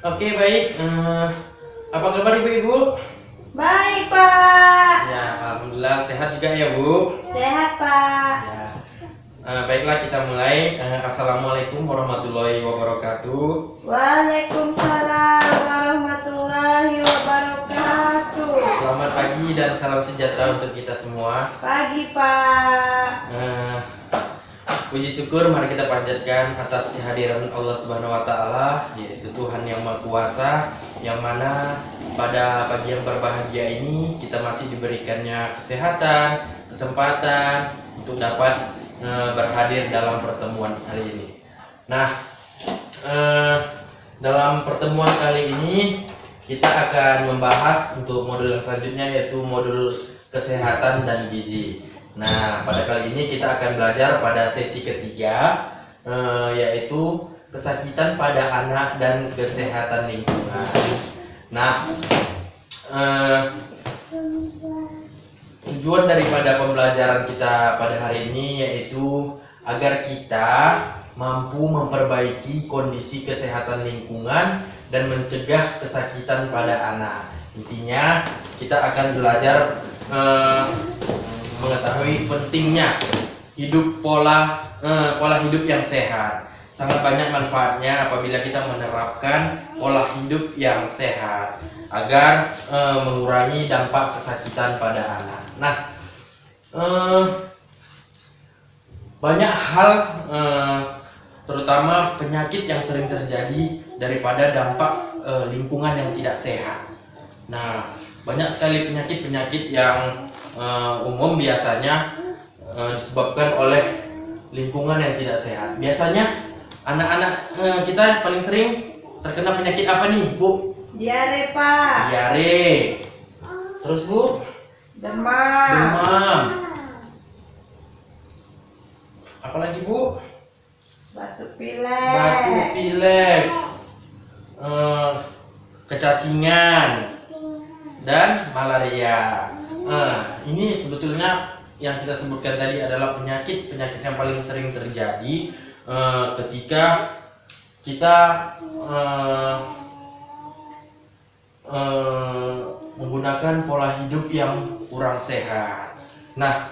Oke, baik. Apa kabar ibu-ibu? Baik, Pak. Ya, alhamdulillah sehat juga ya, Bu. Sehat, Pak. Ya. Baiklah, kita mulai. Assalamualaikum warahmatullahi wabarakatuh. Waalaikumsalam warahmatullahi wabarakatuh. Selamat pagi dan salam sejahtera untuk kita semua. Pagi, Pak. Puji syukur mari kita panjatkan atas kehadiran Allah Subhanahu wa taala, yaitu Tuhan yang Maha Kuasa, yang mana pada pagi yang berbahagia ini kita masih diberikannya kesehatan, kesempatan untuk dapat berhadir dalam pertemuan kali ini. Nah, dalam pertemuan kali ini kita akan membahas untuk modul selanjutnya, yaitu modul kesehatan dan gizi. Nah, pada kali ini kita akan belajar pada sesi ketiga, yaitu kesakitan pada anak dan kesehatan lingkungan. Nah, tujuan daripada pembelajaran kita pada hari ini yaitu agar kita mampu memperbaiki kondisi kesehatan lingkungan dan mencegah kesakitan pada anak. Intinya kita akan belajar mengetahui pentingnya hidup pola hidup yang sehat. Sangat banyak manfaatnya apabila kita menerapkan pola hidup yang sehat agar mengurangi dampak kesakitan pada anak. Nah, banyak hal terutama penyakit yang sering terjadi daripada dampak lingkungan yang tidak sehat. Nah, banyak sekali penyakit-penyakit yang umum biasanya disebabkan oleh lingkungan yang tidak sehat. Biasanya anak-anak kita paling sering terkena penyakit apa nih, Bu? Diare, Pak. Diare. Terus, Bu? Demam. Demam. Apalagi, Bu? Batuk pilek. Batuk pilek. Kecacingan dan malaria. Ini sebetulnya yang kita sebutkan tadi adalah penyakit yang paling sering terjadi ketika kita menggunakan pola hidup yang kurang sehat. Nah,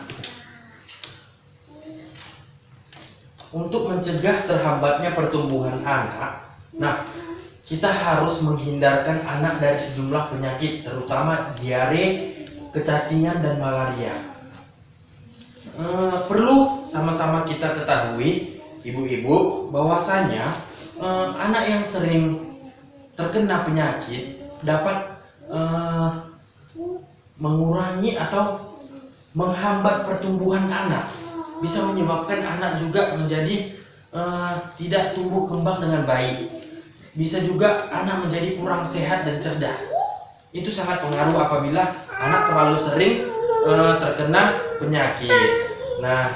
untuk mencegah terhambatnya pertumbuhan anak, kita harus menghindarkan anak dari sejumlah penyakit, terutama diare, kecacingan, dan malaria. Perlu sama-sama kita ketahui, ibu-ibu, bahwasanya anak yang sering terkena penyakit dapat mengurangi atau menghambat pertumbuhan anak, bisa menyebabkan anak juga menjadi tidak tumbuh kembang dengan baik. Bisa juga anak menjadi kurang sehat dan cerdas. Itu sangat pengaruh apabila anak terlalu sering terkena penyakit. Nah,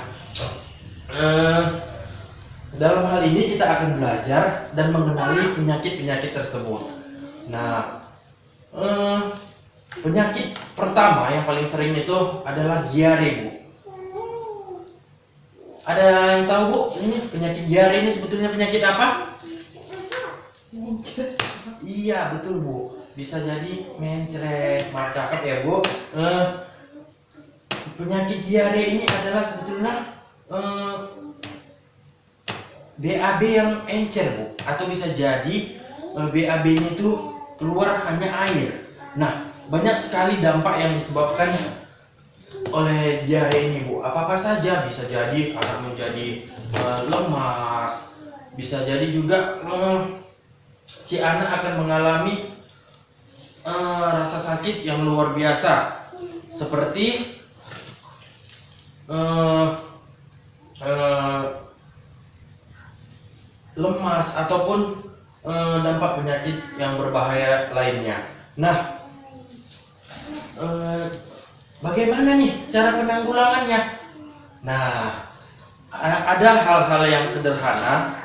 dalam hal ini kita akan belajar dan mengenali penyakit-penyakit tersebut. Nah, penyakit pertama yang paling sering itu adalah diare, Bu. Ada yang tahu, Bu, ini penyakit diare ini sebetulnya penyakit apa? Iya, betul, Bu. Bisa jadi mencret. Maaf, cakep ya, Bu. Penyakit diare ini adalah sebetulnya BAB yang encer, Bu, atau bisa jadi BAB-nya itu keluar hanya air. Nah, banyak sekali dampak yang disebabkan oleh diare ini, Bu. Apa-apa saja, bisa jadi anak menjadi lemas, bisa jadi juga si anak akan mengalami rasa sakit yang luar biasa, seperti lemas ataupun dampak penyakit yang berbahaya lainnya. Nah, bagaimana nih cara penanggulangannya? Nah, ada hal-hal yang sederhana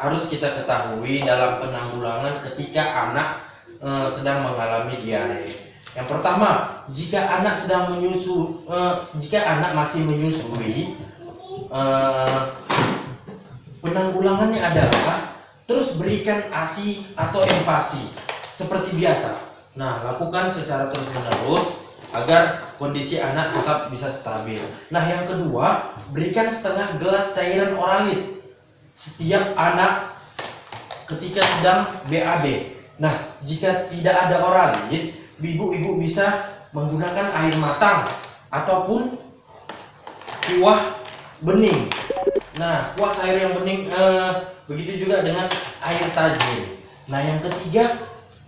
harus kita ketahui dalam penanggulangan ketika anak sedang mengalami diare. Yang pertama, jika anak masih menyusui, penanggulangannya adalah terus berikan ASI atau empasi seperti biasa. Nah, lakukan secara terus-menerus agar kondisi anak tetap bisa stabil. Nah, yang kedua, berikan setengah gelas cairan oralit setiap anak ketika sedang BAB. Nah, jika tidak ada oralit, ibu-ibu bisa menggunakan air matang ataupun kuah bening. Nah, kuah sayur yang bening, begitu juga dengan air tajin. Nah, yang ketiga,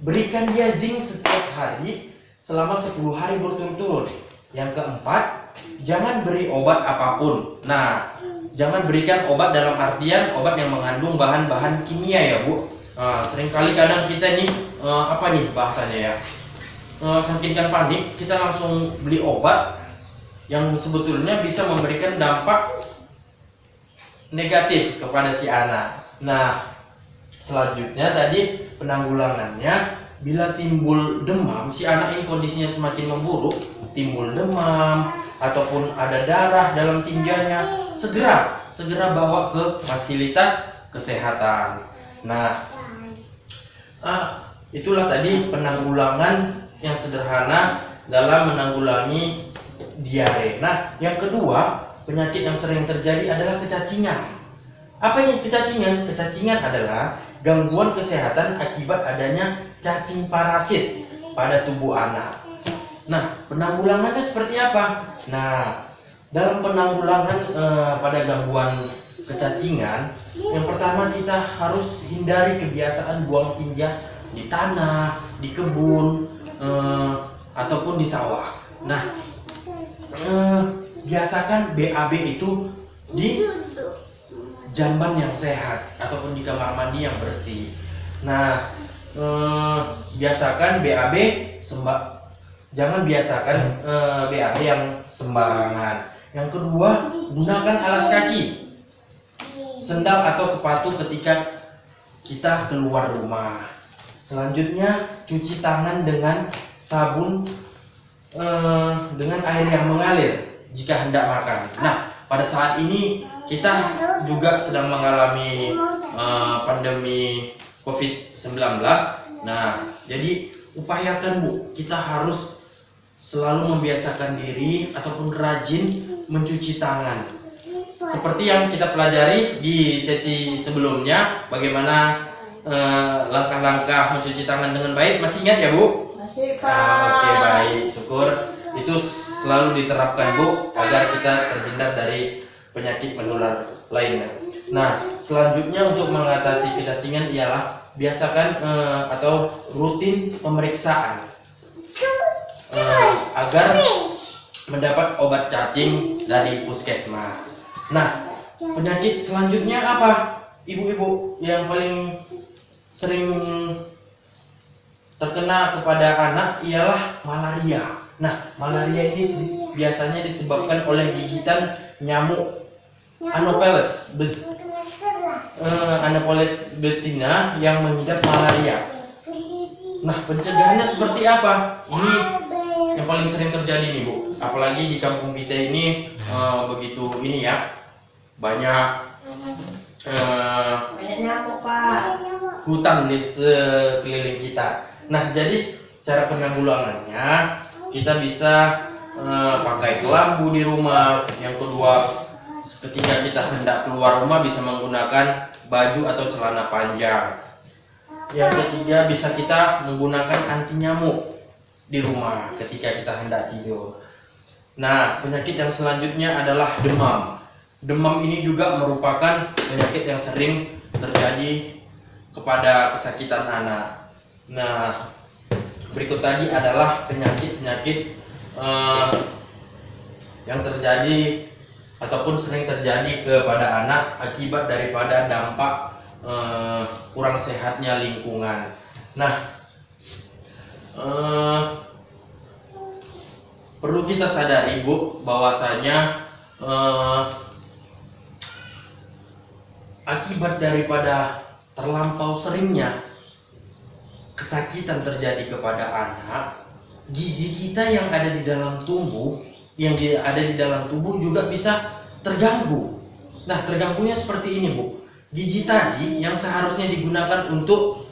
berikan dia zinc setiap hari selama 10 hari berturut-turut. Yang keempat, jangan beri obat apapun. Nah, jangan berikan obat dalam artian obat yang mengandung bahan-bahan kimia ya, Bu. Seringkali kadang kita nih, apa nih bahasanya ya, saking kan panik, kita langsung beli obat yang sebetulnya bisa memberikan dampak negatif kepada si anak. Nah, selanjutnya tadi penanggulangannya, bila timbul demam, si anak ini kondisinya semakin memburuk, timbul demam ataupun ada darah dalam tinjanya, segera bawa ke fasilitas kesehatan. Nah, itulah tadi penanggulangan yang sederhana dalam menanggulangi diare. Nah, yang kedua, penyakit yang sering terjadi adalah kecacingan. Apa ini kecacingan? Kecacingan adalah gangguan kesehatan akibat adanya cacing parasit pada tubuh anak. Nah, penanggulangannya seperti apa? Nah, dalam penanggulangan pada gangguan kecacingan, yang pertama kita harus hindari kebiasaan buang tinja di tanah, di kebun, ataupun di sawah. Nah, biasakan BAB itu di jamban yang sehat ataupun di kamar mandi yang bersih. Nah, biasakan BAB jangan biasakan BAB yang sembarangan. Yang kedua, gunakan alas kaki, sendal atau sepatu ketika kita keluar rumah. Selanjutnya, cuci tangan dengan sabun dengan air yang mengalir jika hendak makan. Nah, pada saat ini kita juga sedang mengalami pandemi COVID-19. Nah, jadi upayakan Bu, kita harus selalu membiasakan diri ataupun rajin mencuci tangan. Seperti yang kita pelajari di sesi sebelumnya, bagaimana langkah-langkah mencuci tangan dengan baik. Masih ingat ya Bu? Masih, Pak. Oke, baik, syukur. Itu selalu diterapkan Bu agar kita terhindar dari penyakit menular lainnya. Nah, selanjutnya untuk mengatasi kecacingan ialah biasakan atau rutin pemeriksaan agar mendapat obat cacing dari puskesmas. Nah, penyakit selanjutnya apa? Ibu-ibu yang paling sering terkena kepada anak ialah malaria. Nah, malaria ini biasanya disebabkan oleh gigitan nyamuk Anopheles betina yang mengidap malaria. Nah, pencegahannya seperti apa? Ini yang paling sering terjadi nih Bu, apalagi di kampung kita ini begitu ini ya, banyak nyamuk, Pak. hutan di sekeliling kita. Nah, jadi cara penanggulangannya kita bisa pakai kelambu di rumah. Yang kedua, ketika kita hendak keluar rumah bisa menggunakan baju atau celana panjang. Yang ketiga, bisa kita menggunakan anti nyamuk di rumah ketika kita hendak tidur. Nah, penyakit yang selanjutnya adalah demam. Demam ini juga merupakan penyakit yang sering terjadi kepada kesakitan anak. Nah, berikut tadi adalah penyakit-penyakit yang terjadi ataupun sering terjadi kepada anak akibat daripada dampak kurang sehatnya lingkungan. Nah, perlu kita sadari Bu, bahwasanya akibat daripada terlampau seringnya kesakitan terjadi kepada anak, gizi kita yang ada di dalam tubuh, juga bisa terganggu. Nah, terganggunya seperti ini Bu. gizi tadi yang seharusnya digunakan untuk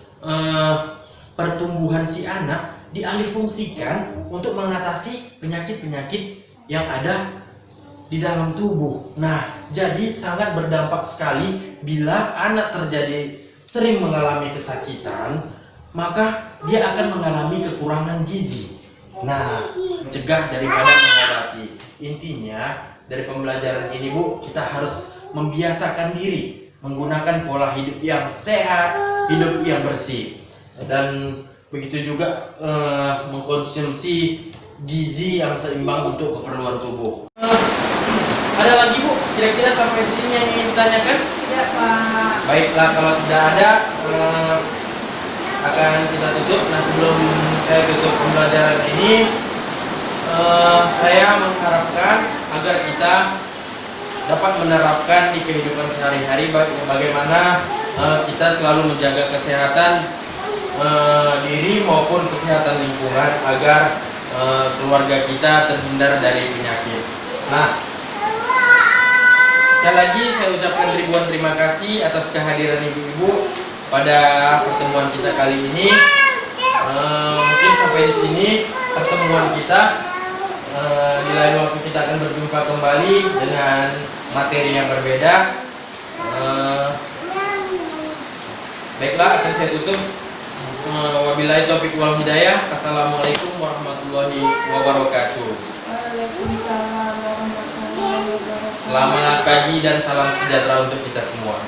pertumbuhan si anak dialihfungsikan untuk mengatasi penyakit-penyakit yang ada di dalam tubuh. Nah, jadi sangat berdampak sekali bila anak terjadi sering mengalami kesakitan, maka dia akan mengalami kekurangan gizi. Nah, mencegah daripada mengobati. Intinya dari pembelajaran ini, Bu, kita harus membiasakan diri menggunakan pola hidup yang sehat, hidup yang bersih, dan begitu juga mengkonsumsi gizi yang seimbang untuk keperluan tubuh. Ada lagi, Bu? Kira-kira sampai di sini yang ingin ditanyakan? Tidak, Pak. Baiklah, kalau tidak ada akan kita tutup. Nah, sebelum saya tutup pembelajaran ini, saya mengharapkan agar kita dapat menerapkan di kehidupan sehari-hari bagaimana kita selalu menjaga kesehatan diri maupun kesehatan lingkungan agar keluarga kita terhindar dari penyakit. Nah, sekali lagi saya ucapkan ribuan terima kasih atas kehadiran ibu-ibu pada pertemuan kita kali ini. Mungkin sampai di sini pertemuan kita. Di lain waktu kita akan berjumpa kembali dengan materi yang berbeda. Baiklah, akan saya tutup. Wabillahi taufiq wal hidayah. Assalamualaikum warahmatullahi wabarakatuh. Waalaikumsalam warahmatullahi wabarakatuh. Selamat pagi dan salam sejahtera untuk kita semua.